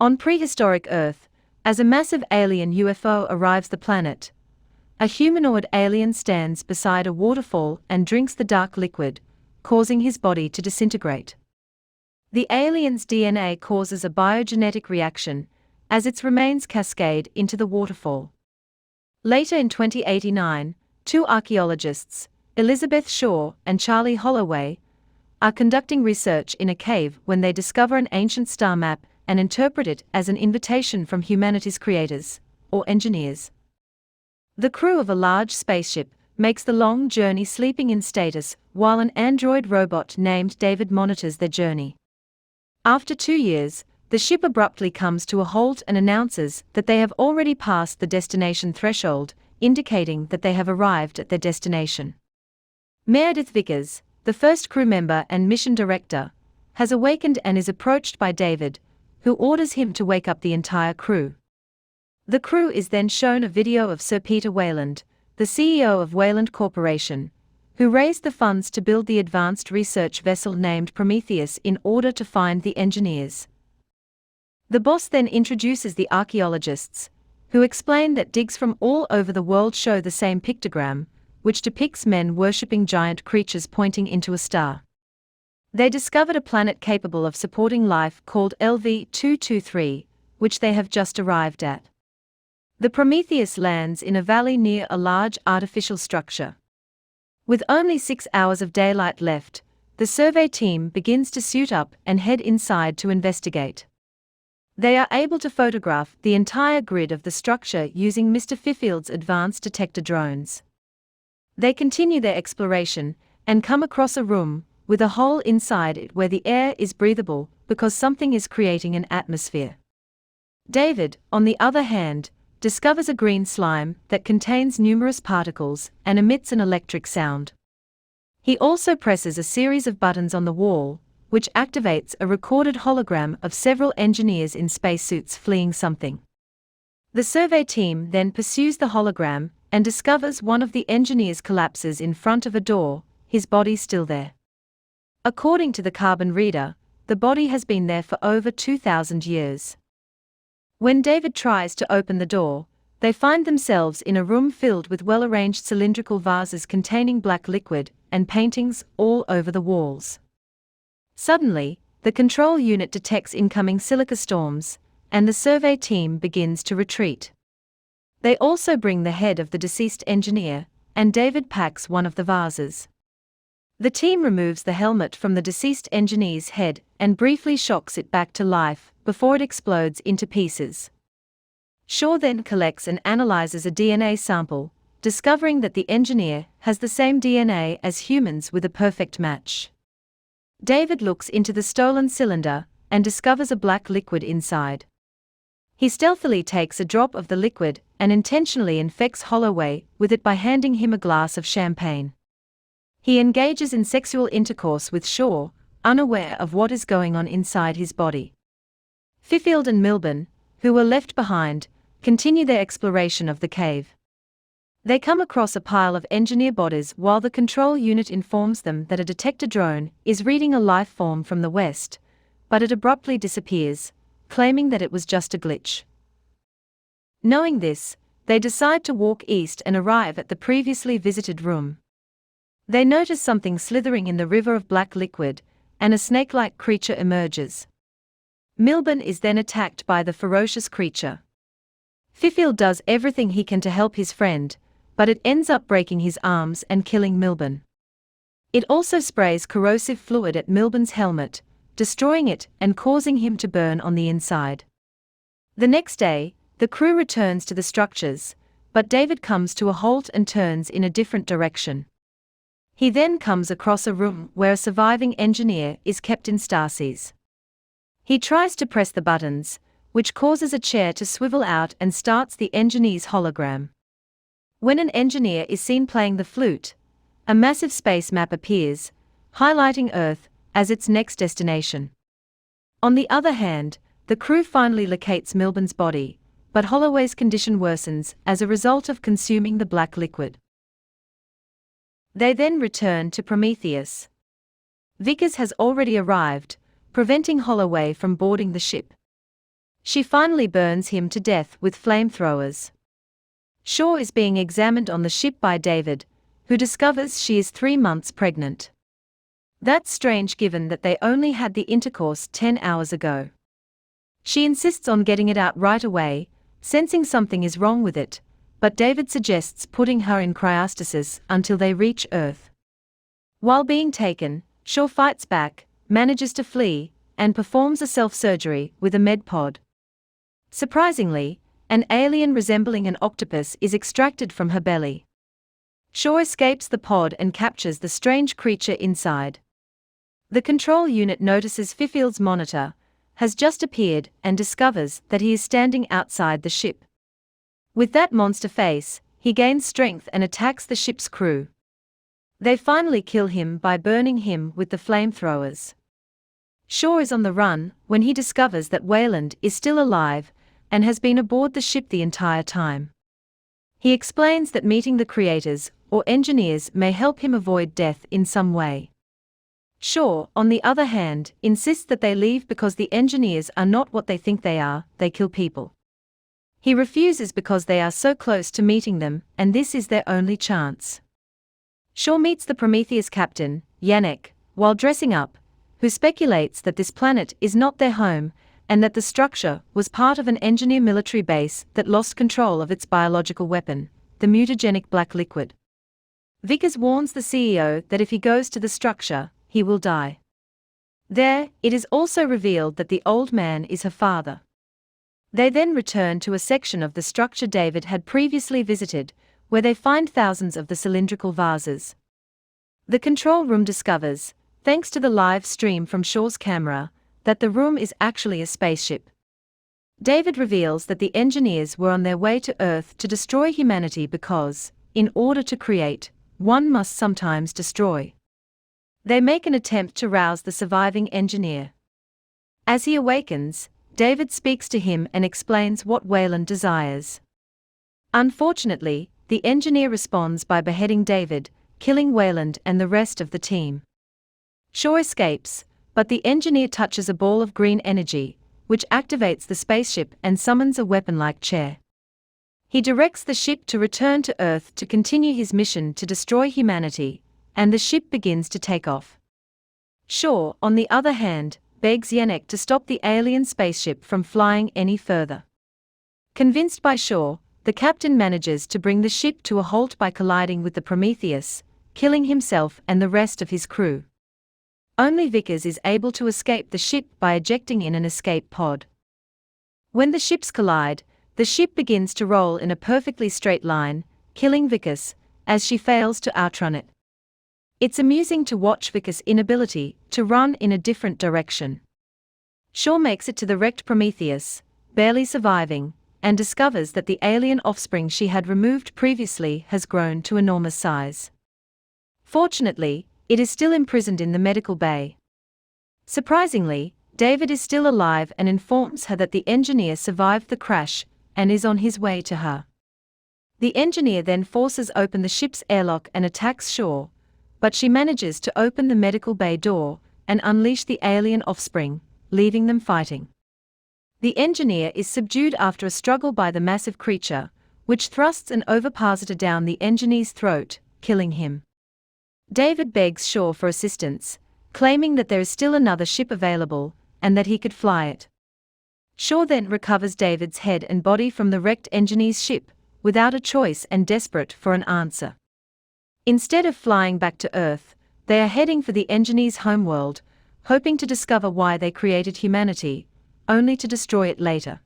On prehistoric Earth, as a massive alien UFO arrives the planet, a humanoid alien stands beside a waterfall and drinks the dark liquid, causing his body to disintegrate. The alien's DNA causes a biogenetic reaction, as its remains cascade into the waterfall. Later in 2089, two archaeologists, Elizabeth Shaw and Charlie Holloway, are conducting research in a cave when they discover an ancient star map and interpret it as an invitation from humanity's creators, or engineers. The crew of a large spaceship makes the long journey sleeping in status while an android robot named David monitors their journey. After 2 years, the ship abruptly comes to a halt and announces that they have already passed the destination threshold, indicating that they have arrived at their destination. Meredith Vickers, the first crew member and mission director, has awakened and is approached by David, who orders him to wake up the entire crew. The crew is then shown a video of Sir Peter Weyland, the CEO of Weyland Corporation, who raised the funds to build the advanced research vessel named Prometheus in order to find the engineers. The boss then introduces the archaeologists, who explain that digs from all over the world show the same pictogram, which depicts men worshipping giant creatures pointing into a star. They discovered a planet capable of supporting life called LV-223, which they have just arrived at. The Prometheus lands in a valley near a large artificial structure. With only 6 hours of daylight left, the survey team begins to suit up and head inside to investigate. They are able to photograph the entire grid of the structure using Mr. Fiffield's advanced detector drones. They continue their exploration and come across a room with a hole inside it where the air is breathable because something is creating an atmosphere. David, on the other hand, discovers a green slime that contains numerous particles and emits an electric sound. He also presses a series of buttons on the wall, which activates a recorded hologram of several engineers in spacesuits fleeing something. The survey team then pursues the hologram and discovers one of the engineers collapses in front of a door, his body still there. According to the carbon reader, the body has been there for over 2,000 years. When David tries to open the door, they find themselves in a room filled with well-arranged cylindrical vases containing black liquid and paintings all over the walls. Suddenly, the control unit detects incoming silica storms, and the survey team begins to retreat. They also bring the head of the deceased engineer, and David packs one of the vases. The team removes the helmet from the deceased engineer's head and briefly shocks it back to life before it explodes into pieces. Shaw then collects and analyzes a DNA sample, discovering that the engineer has the same DNA as humans with a perfect match. David looks into the stolen cylinder and discovers a black liquid inside. He stealthily takes a drop of the liquid and intentionally infects Holloway with it by handing him a glass of champagne. He engages in sexual intercourse with Shaw, unaware of what is going on inside his body. Fiffield and Milburn, who were left behind, continue their exploration of the cave. They come across a pile of engineer bodies while the control unit informs them that a detector drone is reading a life form from the west, but it abruptly disappears, claiming that it was just a glitch. Knowing this, they decide to walk east and arrive at the previously visited room. They notice something slithering in the river of black liquid, and a snake-like creature emerges. Milburn is then attacked by the ferocious creature. Fiffield does everything he can to help his friend, but it ends up breaking his arms and killing Milburn. It also sprays corrosive fluid at Milburn's helmet, destroying it and causing him to burn on the inside. The next day, the crew returns to the structures, but David comes to a halt and turns in a different direction. He then comes across a room where a surviving engineer is kept in stasis. He tries to press the buttons, which causes a chair to swivel out and starts the engineer's hologram. When an engineer is seen playing the flute, a massive space map appears, highlighting Earth as its next destination. On the other hand, the crew finally locates Milburn's body, but Holloway's condition worsens as a result of consuming the black liquid. They then return to Prometheus. Vickers has already arrived, preventing Holloway from boarding the ship. She finally burns him to death with flamethrowers. Shaw is being examined on the ship by David, who discovers she is 3 months pregnant. That's strange given that they only had the intercourse 10 hours ago. She insists on getting it out right away, sensing something is wrong with it, but David suggests putting her in cryostasis until they reach Earth. While being taken, Shaw fights back, manages to flee, and performs a self-surgery with a med pod. Surprisingly, an alien resembling an octopus is extracted from her belly. Shaw escapes the pod and captures the strange creature inside. The control unit notices Fifield's monitor has just appeared and discovers that he is standing outside the ship. With that monster face, he gains strength and attacks the ship's crew. They finally kill him by burning him with the flamethrowers. Shaw is on the run when he discovers that Wayland is still alive and has been aboard the ship the entire time. He explains that meeting the creators or engineers may help him avoid death in some way. Shaw, on the other hand, insists that they leave because the engineers are not what they think they are, they kill people. He refuses because they are so close to meeting them, and this is their only chance. Shaw meets the Prometheus captain, Yannick, while dressing up, who speculates that this planet is not their home, and that the structure was part of an engineer military base that lost control of its biological weapon, the mutagenic black liquid. Vickers warns the CEO that if he goes to the structure, he will die. There, it is also revealed that the old man is her father. They then return to a section of the structure David had previously visited, where they find thousands of the cylindrical vases. The control room discovers, thanks to the live stream from Shaw's camera, that the room is actually a spaceship. David reveals that the engineers were on their way to Earth to destroy humanity because, in order to create, one must sometimes destroy. They make an attempt to rouse the surviving engineer. As he awakens, David speaks to him and explains what Wayland desires. Unfortunately, the engineer responds by beheading David, killing Wayland and the rest of the team. Shaw escapes, but the engineer touches a ball of green energy, which activates the spaceship and summons a weapon-like chair. He directs the ship to return to Earth to continue his mission to destroy humanity, and the ship begins to take off. Shaw, on the other hand, begs Yannick to stop the alien spaceship from flying any further. Convinced by Shaw, the captain manages to bring the ship to a halt by colliding with the Prometheus, killing himself and the rest of his crew. Only Vickers is able to escape the ship by ejecting in an escape pod. When the ships collide, the ship begins to roll in a perfectly straight line, killing Vickers, as she fails to outrun it. It's amusing to watch Vickers' inability to run in a different direction. Shaw makes it to the wrecked Prometheus, barely surviving, and discovers that the alien offspring she had removed previously has grown to enormous size. Fortunately, it is still imprisoned in the medical bay. Surprisingly, David is still alive and informs her that the engineer survived the crash and is on his way to her. The engineer then forces open the ship's airlock and attacks Shaw, but she manages to open the medical bay door and unleash the alien offspring, leaving them fighting. The engineer is subdued after a struggle by the massive creature, which thrusts an ovipositor down the engineer's throat, killing him. David begs Shaw for assistance, claiming that there is still another ship available, and that he could fly it. Shaw then recovers David's head and body from the wrecked engineer's ship, without a choice and desperate for an answer. Instead of flying back to Earth, they are heading for the engineer's homeworld, hoping to discover why they created humanity, only to destroy it later.